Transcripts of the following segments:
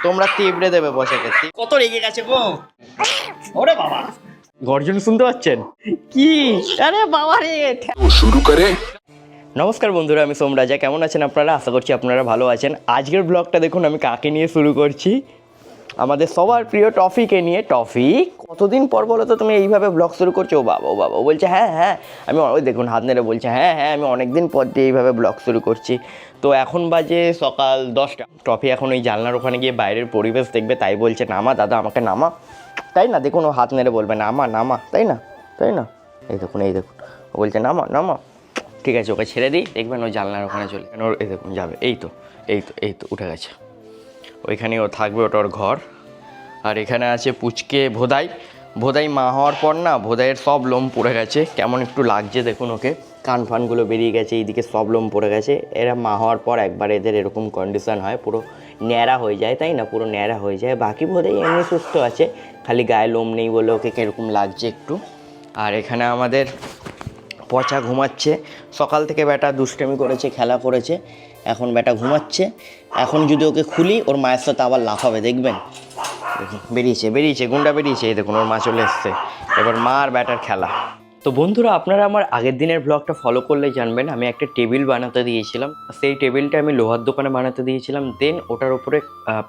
তোমরা তিবড়ে দেবে বসে গেছি। কত রেগে গেছে গো, ওরে বাবা গর্জন শুনতে পাচ্ছেন কি? আরে বাবা রে, শুরু করে। নমস্কার বন্ধুরা, আমি সোমরাজা। কেমন আছেন আপনারা? আশা করছি আপনারা ভালো আছেন। আজকের ব্লগটা দেখুন আমি কাকে নিয়ে শুরু করছি, আমাদের সবার প্রিয় টফিকে নিয়ে। টফি, কতদিন পর বলো তো তুমি এইভাবে ব্লগ শুরু করছো? ও বাবা ও বাবা, ও বলছে হ্যাঁ হ্যাঁ আমি, ওই দেখুন হাত নেড়ে বলছে হ্যাঁ হ্যাঁ আমি অনেক দিন পর দিয়ে এইভাবে ব্লগ শুরু করছি। তো এখন বাজে সকাল 10টা। টফি এখন ওই জানলার ওখানে গিয়ে বাইরের পরিবেশ দেখবে, তাই বলছে নামা দাদা আমাকে নামা, তাই না? দেখুন ও হাত নেড়ে বলবে নামা নামা, তাই না? তাই না? এই দেখুন ও বলছে নামা নামা। ঠিক আছে, ওকে ছেড়ে দিই, দেখবেন ওই জানলার ওখানে চলে ওর, এই দেখুন যাবে, এই তো উঠে গেছে, ওইখানেই ও থাকবে, ওটা ওর ঘর। আর এখানে আছে পুচকে ভোদাই মা হওয়ার পর না ভোদাইয়ের সব লোম পড়ে গেছে, কেমন একটু লাগছে দেখুন ওকে, কান ফানগুলো বেরিয়ে গেছে, এইদিকে সব লোম পড়ে গেছে। এরা মা হওয়ার পর একবার এদের এরকম কন্ডিশন হয়, পুরো ন্যাড়া হয়ে যায়, তাই না? পুরো ন্যাড়া হয়ে যায়। বাকি ভোদাই এমনি সুস্থ আছে, খালি গায়ে লোম নেই বলে ওকে কীরকম লাগছে একটু। আর এখানে আমাদের পচা ঘুমাচ্ছে, সকাল থেকে বেটা দুষ্টামি করেছে, খেলা করেছে, এখন বেটা ঘুমাচ্ছে। এখন যদি ওকে খুলি ওর মায়ের সাথে আবার লাফাবে, দেখবেন। দেখুন বেরিয়েছে গুন্ডা বেরিয়েছে, এই দেখুন ওর মা চলে এসছে, এবার মা আর ব্যাটার খেলা। তো বন্ধুরা, আপনারা আমার আগের দিনের ব্লগটা ফলো করলে জানবেন আমি একটা টেবিল বানাতে দিয়েছিলাম। সেই টেবিলটা আমি লোহার দোকানে বানাতে দিয়েছিলাম, দেন ওটার উপরে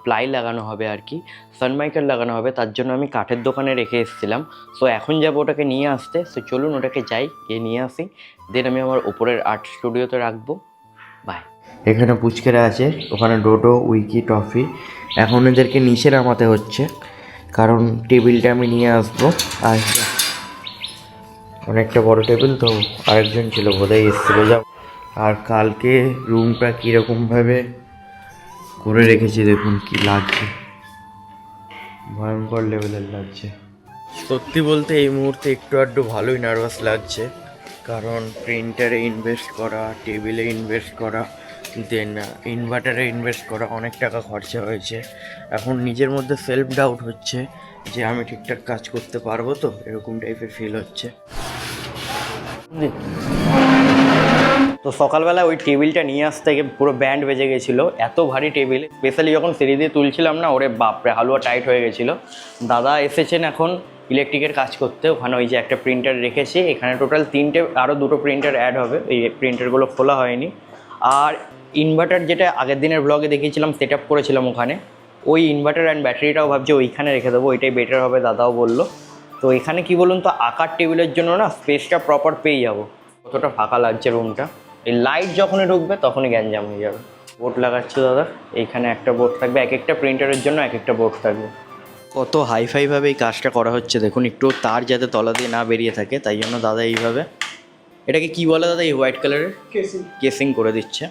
প্লাই লাগানো হবে আর কি, সানমাইকার লাগানো হবে, তার জন্য আমি কাঠের দোকানে রেখে এসেছিলাম। সো এখন যাবো ওটাকে নিয়ে আসতে, সো চলুন ওটাকে যাই, গিয়ে নিয়ে আসি, দেন আমি আমার উপরের আর্ট স্টুডিওতে রাখবো। বাই। এখানে পুচকেরা আছে, ওখানে ডোডো, উইকি, টফি। এখন এদেরকে নিচে নামাতে হচ্ছে, কারণ টেবিলটা আমি নিয়ে আসবো। আর অনেকটা বড় টেবিল তো, আরেকজন ছিল বোধহয় এসেছিলো, যাও। আর কালকে রুমটা কীরকমভাবে করে রেখেছি দেখুন, কি লাগছে, ভয়ঙ্কর লেভেলের লাগছে। সত্যি বলতে এই মুহূর্তে একটু আধটু ভালোই নার্ভাস লাগছে, কারণ প্রিন্টারে ইনভেস্ট করা, টেবিলে ইনভেস্ট করা, দেন ইনভার্টারে ইনভেস্ট করা, অনেক টাকা খরচা হয়েছে। এখন নিজের মধ্যে সেলফ ডাউট হচ্ছে যে আমি ঠিকঠাক কাজ করতে পারবো তো, এরকম টাইপের ফিল হচ্ছে। তো সকালবেলা ওই টেবিলটা নিয়ে আসতে গিয়ে পুরো ব্যান্ড বেজে গেছিলো, এত ভারী টেবিল। স্পেশালি যখন সিঁড়ি দিয়ে তুলছিলাম না, ওরে বাপরে হালুয়া টাইট হয়ে গেছিলো। দাদা এসেছেন এখন ইলেকট্রিকের কাজ করতে, ওখানে ওই যে একটা প্রিন্টার রেখেছি, এখানে টোটাল 3টে, আরও 2টো প্রিন্টার অ্যাড হবে, এই প্রিন্টারগুলো খোলা হয়নি। আর ইনভার্টার যেটা আগের দিনের ব্লগে দেখিয়েছিলাম সেট আপ করেছিলাম ওখানে, ওই ইনভার্টার অ্যান্ড ব্যাটারিটাও ভাবছি ওইখানে রেখে দেবো, ওইটাই বেটার হবে দাদাও বললো। তো এখানে কি বলুন তো, আকার টেবিলের জন্য না স্পেসটা প্রপার পেয়ে যাবো। কতটা ফাঁকা লাগছে রুমটা, এই লাইট যখনই ঢুকবে তখনই গ্যাঞ্জাম হয়ে যাবে। বোর্ড লাগাচ্ছে দাদা, এইখানে একটা বোর্ড থাকবে, এক একটা প্রিন্টারের জন্য এক একটা বোর্ড থাকবে। কত হাইফাইভাবে এই কাজটা করা হচ্ছে দেখুন, একটু তার যাতে তলা দিয়ে না বেরিয়ে থাকে, তাই জন্য দাদা এইভাবে, এটাকে কি বলে দাদা, এই হোয়াইট কালারের কেসিং করে দিচ্ছে।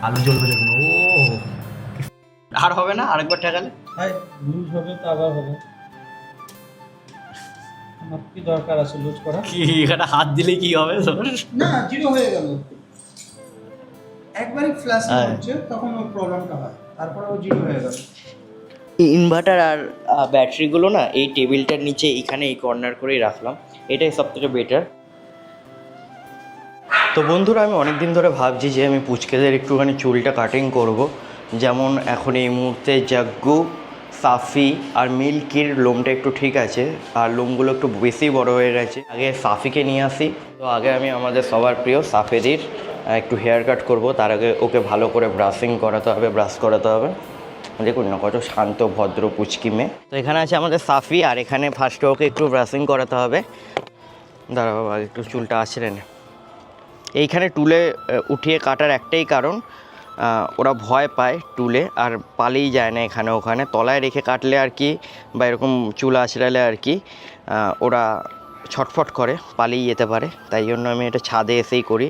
আলো জ্বলবে দেখুন, ও আর হবে না, আরেকবার ঠেকালে লুজ হবে তো আবার হবে। আমার কি দরকার আছে লুজ করা? কি এখানে হাত দিলে কি হবে? না, জিরো হয়ে গেল, একবারই ফ্ল্যাশ হচ্ছে তখন ওই প্রবলেমটা হয়, তারপরে ও জিরো হয়ে গেল। ইনভার্টার আর ব্যাটারিগুলো না এই টেবিলটার নিচে এইখানে এই কর্নার করেই রাখলাম, এটাই সবথেকে বেটার। তো বন্ধুরা, আমি অনেক দিন ধরে ভাবছি যে আমি পুচকেদের একটুখানি চুলটা কাটিং করব। যেমন এখন এই মুহূর্তে জাগ্গু, সাফি আর মিল্কির লোমটা একটু ঠিক আছে, আর লোমগুলো একটু বেশি বড় হয়ে গেছে। আগে সাফিকে নিয়ে আসি, তো আগে আমি আমাদের সবার প্রিয় সাফেদির একটু হেয়ার কাট করবো, তার আগে ওকে ভালো করে ব্রাশিং করাতে হবে, ব্রাশ করাতে হবে। দেখুন না কত শান্ত ভদ্র পুচকি মেয়ে। তো এখানে আছে আমাদের সাফি, আর এখানে ফার্স্টে ওকে একটু ব্রাশিং করাতে হবে। দাঁড়া বাবা, একটু চুলটা আছড়ে নে। এইখানে টুলে উঠিয়ে কাটার একটাই কারণ, ওরা ভয় পায় টুলে, আর পালিয়ে যায় না এখানে ওখানে। তলায় রেখে কাটলে আর কি, বা এরকম চুল আঁচড়ালে আর কি, ওরা ছটফট করে, পালিয়ে যেতে পারে, তাই জন্য আমি এটা ছাদে এসেই করি।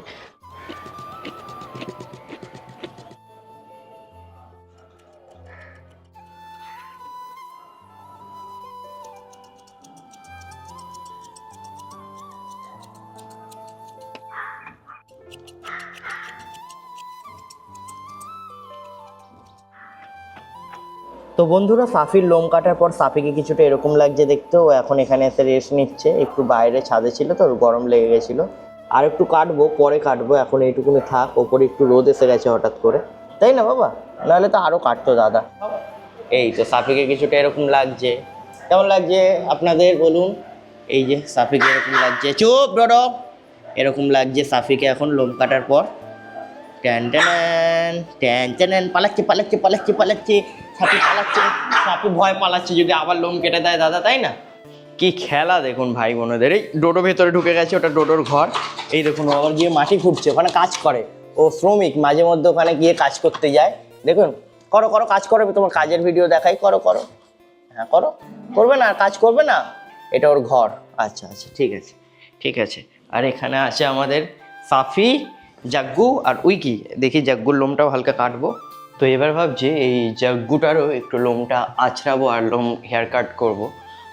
তো বন্ধুরা, সাফির লোম কাটার পর সাফিকে কিছুটা এরকম লাগছে দেখতে, ও এখন এখানে এসে রেস্ট নিচ্ছে, একটু বাইরে ছাদে ছিল তো গরম লেগে গেছিলো। আর একটু কাটবো, পরে কাটবো, এখন এইটুকুনি থাক, ওপরে একটু রোদ এসে গেছে হঠাৎ করে। তাই না বাবা? নাহলে তো আরও কাটতো দাদা। এই তো সাফিকে কিছুটা এরকম লাগছে। কেমন লাগছে আপনাদের বলুন? এই যে সাফিকে এরকম লাগছে, চুপ ডোডো, এরকম লাগছে সাফিকে এখন লোম কাটার পর। ট্যান ট্যান ট্যান ট্যান, পালাচ্ছে পালাচ্ছে পালাচ্ছে পালাচ্ছে, সাফি পালাচ্ছে, সাফি ভয় পালাচ্ছে যদি আবার লোম কেটে দেয় দাদা, তাই না? কি খেলা দেখুন ভাই বোনেদের। এই ডোডো ভেতরে ঢুকে গেছে, ওটা ডোডোর ঘর। এই দেখুন আবার গিয়ে মাটি খুঁড়ছে, ওখানে কাজ করে, ও শ্রমিক, মাঝে মধ্যে ওখানে গিয়ে কাজ করতে যায়। দেখুন, করো করো কাজ করো, আমি তোমার কাজের ভিডিও দেখাই, করো করো। হ্যাঁ করো, করবে না কাজ করবে না? এটা ওর ঘর। আচ্ছা আচ্ছা ঠিক আছে ঠিক আছে। আর এখানে আছে আমাদের সাফি, জাগ্গু আর উইকি। দেখি জাগ্গুর লোমটাও হালকা কাটবো। তো এবার ভাবছি এই জাগ্গুটারও একটু লোমটা আঁচড়াবো আর লোম হেয়ার কাট করবো,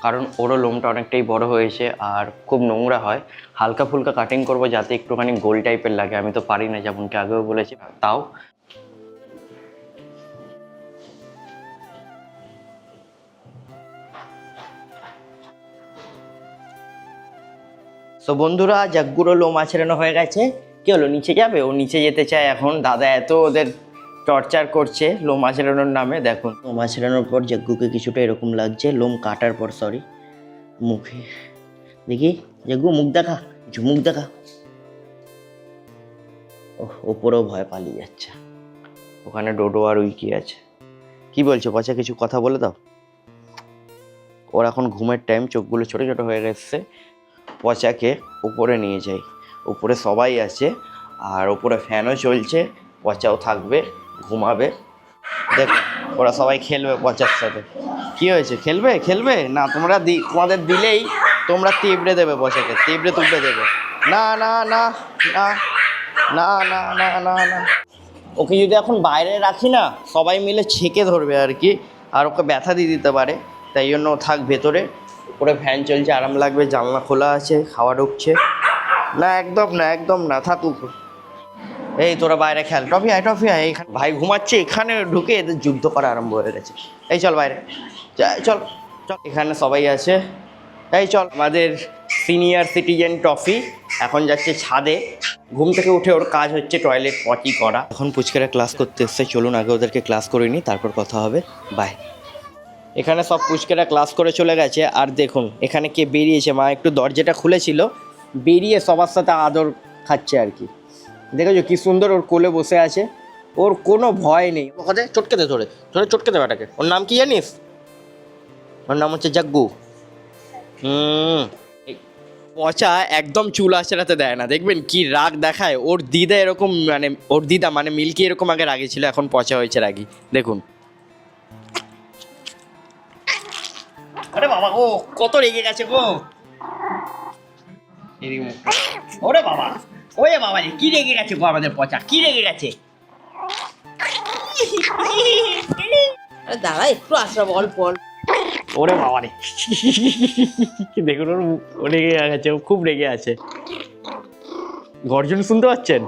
কারণ ওরও লোমটা অনেকটাই বড় হয়েছে আর খুব নোংরা হয়। হালকা ফুলকা কাটিং করবো যাতে একটুখানি গোল টাইপের লাগে। আমি তো পারি না, যেমনকি আগেও বলেছি, তাও তো বন্ধুরা জাগ্গুরও লোম আছড়ানো হয়ে গেছে। কি হলো, নিচে যাবে? ও নিচে যেতে চায় এখন। দাদা এত ওদের টর্চার করছে লোম আছড়ানোর নামে। দেখুন লোম আছড়ানোর পর জাগ্গুকে কিছুটা এরকম লাগছে, লোম কাটার পর সরি, মুখে দেখি। জাগ্গু মুখ দেখা, মুখ দেখা। ওপরেও ভয় পালিয়ে যাচ্ছে। ওখানে ডোডো আর উইকি আছে। কি বলছো পচা, কিছু কথা বলে দাও। ওর এখন ঘুমের টাইম, চোখগুলো ছোটো ছোটো হয়ে গেছে। পচাকে উপরে নিয়ে যাই, উপরে সবাই আছে আর উপরে ফ্যানও চলছে, পচাও থাকবে, ঘুমাবে। দেখো ওরা সবাই খেলবে পচার সাথে। কি হয়েছে, খেলবে খেলবে না? তোমাদের দিলেই তোমরা তিবড়ে দেবে পচাকে, তিবড়ে তুবড়ে দেবে। না না না না না না না না না, ওকে যদি এখন বাইরে রাখি না, সবাই মিলে ছেঁকে ধরবে আর কি, আর ওকে ব্যথা দিয়ে দিতে পারে। তাই জন্য ও থাক ভেতরে, উপরে ফ্যান চলছে, আরাম লাগবে, জানলা খোলা আছে, হাওয়া ঢুকছে। না একদম না, একদম না, থাকুক। এই তোরা বাইরে খেল, টফি আয় টফি আয়। এইখানে ভাই ঘুমাচ্ছে, এখানে ঢুকে এদের যুদ্ধ করা আরম্ভ হয়ে গেছে। এই চল বাইরে, চল চল, এখানে সবাই আছে। এই চল, আমাদের সিনিয়র সিটিজেন টফি এখন যাচ্ছে ছাদে। ঘুম থেকে উঠে ওর কাজ হচ্ছে টয়লেট পটি করা। এখন পুচকেরা ক্লাস করতে এসছে, চলুন আগে ওদেরকে ক্লাস করে নিই, তারপর কথা হবে। বাই। এখানে সব পুচকেরা ক্লাস করে চলে গেছে। আর দেখুন এখানে কে বেরিয়েছে, মা একটু দরজাটা খুলেছিল, বেরিয়ে সবার সাথে আদর খাচ্ছে আর কি। দেখেছো কি সুন্দর, ওর কোলে বসে আছে, ওর কোনো ভয় নেই। ওখানে চটকে দে, ধরে ধরে চটকে দে বেটাকে। ওর নাম কি জানিস? ওর নাম হচ্ছে জাগ্গু। পচা একদম চুল আঁচড়াতে দেয় না, দেখবেন কি রাগ দেখায়। ওর দিদা এরকম, মানে ওর দিদা মানে মিল্কি এরকম আগে রাগি ছিল, এখন পচা হয়েছে রাগি। দেখুন, আরে বাবা ও কত রেগে গেছে গো। ওরে বাবা, ওরে বাবা কি রেগে গেছে গো আমাদের পচা, কি রেগে গেছে? আরে দাঁড়া একটু আশ্রম অল্প অল্প। ওরে বাবা রে, দেখুন ওর রেগে গেছে, ও খুব রেগে আছে। গর্জন শুনতে পাচ্ছেন?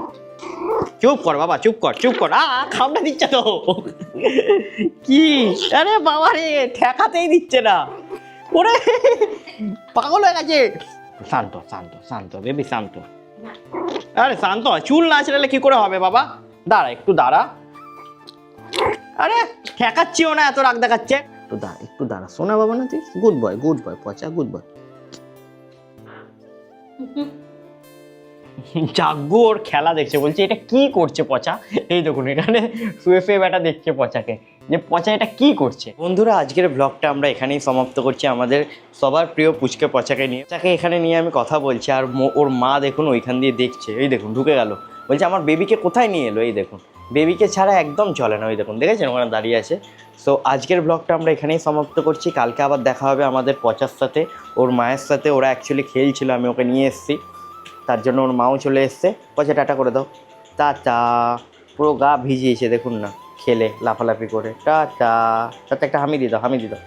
চুপ কর বাবা, চুপ কর চুপ কর। খামটা দিচ্ছে তো কি? আরে বাবা রে, ঠেকাতেই দিচ্ছে না। ওরে পাগল হয়ে গেছে। শান্ত শান্ত শান্ত বেবি, শান্ত। আরে শান্ত, চুল না ছেড়ে কি করে হবে বাবা? দাঁড়া একটু দাঁড়া। আরে ঠেকাচ্ছিও না, এত রাগ দেখাচ্ছে। একটু দাঁড়া শোনা বাবা, না তুই গুড বয় পচা, গুড বয়। জাগ্গু ওর খেলা দেখছে, বলছে এটা কি করছে পচা। এই দেখুন এখানে শুয়ে শুয়ে বেটা দেখছে পচাকে, যে পচা এটা কি করছে। বন্ধুরা আজকের ব্লগটা আমরা এখানেই সমাপ্ত করছি, আমাদের সবার প্রিয় পুচকে পচাকে নিয়ে। পচাকে এখানে নিয়ে আমি কথা বলছি, আর ওর মা দেখুন ওইখান দিয়ে দেখছে। এই দেখুন ঢুকে গেল, বলছে আমার বেবিকে কোথায় নিয়ে এলো। এই দেখুন বেবিকে ছাড়া একদম চলে না। ওই দেখুন দেখেছেন ওখানে দাঁড়িয়ে আছে। সো আজকের ব্লগটা আমরা এখানেই সমাপ্ত করছি। কালকে আবার দেখা হবে আমাদের পচার সাথে, ওর মায়ের সাথে। ওরা অ্যাকচুয়ালি খেলছিল, আমি ওকে নিয়ে এসেছি, তার জন্য ওর মাও চলে এসছে। পচা টাটা করে দাও, টাটা। পুরো গা ভিজিয়েছে দেখুন না, খেলে লাফালাফি করে। টাটা, তাতে একটা হামি দিয়ে দাও, হামি দিয়ে দাও।